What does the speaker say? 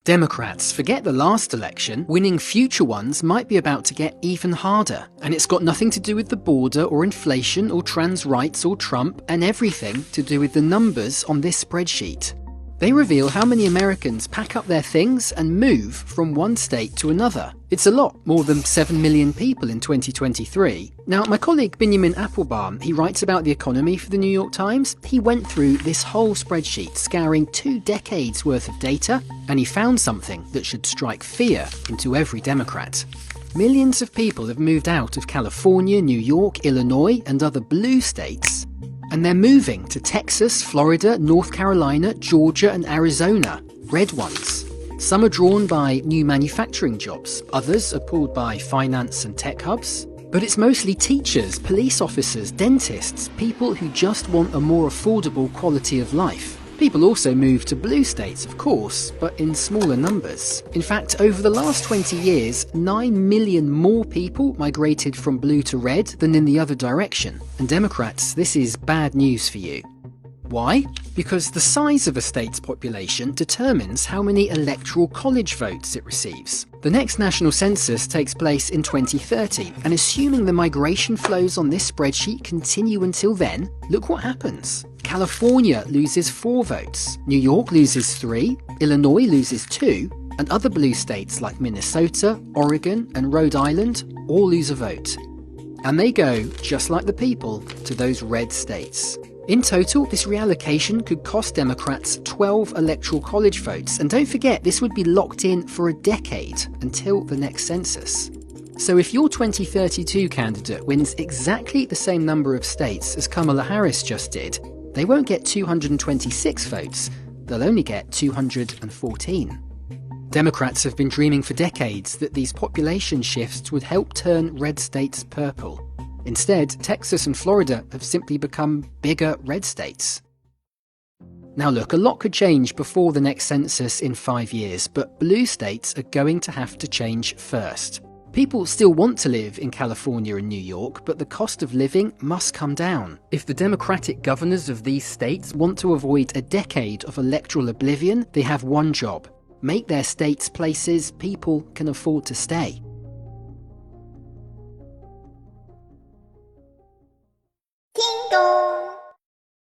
Democrats forget the last election, winning future ones might be about to get even harder. And it's got nothing to do with the border or inflation or trans rights or Trump, and everything to do with the numbers on this spreadsheet. They reveal how many Americans pack up their things and move from one state to another. It's a lot, more than 7 million people in 2023. Now, my colleague Benjamin Applebaum, he writes about the economy for the New York Times. He went through this whole spreadsheet, scouring 2 decades worth of data, and he found something that should strike fear into every Democrat. Millions of people have moved out of California, New York, Illinois, and other blue states, and they're moving to Texas, Florida, North Carolina, Georgia, and Arizona, red ones. Some are drawn by new manufacturing jobs, others are pulled by finance and tech hubs. But it's mostly teachers, police officers, dentists, people who just want a more affordable quality of life. People also move to blue states, of course, but in smaller numbers. In fact, over the last 20 years, 9 million more people migrated from blue to red than in the other direction. And Democrats, this is bad news for you. Why? Because the size of a state's population determines how many electoral college votes it receives. The next national census takes place in 2030, and assuming the migration flows on this spreadsheet continue until then, look what happens. California loses 4 votes, New York loses 3, Illinois loses 2, and other blue states like Minnesota, Oregon, and Rhode Island all lose a vote. And they go, just like the people, to those red states. In total, this reallocation could cost Democrats 12 electoral college votes, and don't forget, this would be locked in for a decade, until the next census. So if your 2032 candidate wins exactly the same number of states as Kamala Harris just did, they won't get 226 votes, they'll only get 214. Democrats have been dreaming for decades that these population shifts would help turn red states purple. Instead, Texas and Florida have simply become bigger red states. Now look, a lot could change before the next census in 5 years, but blue states are going to have to change first. People still want to live in California and New York, but the cost of living must come down. If the Democratic governors of these states want to avoid a decade of electoral oblivion, they have one job: make their states places people can afford to stay.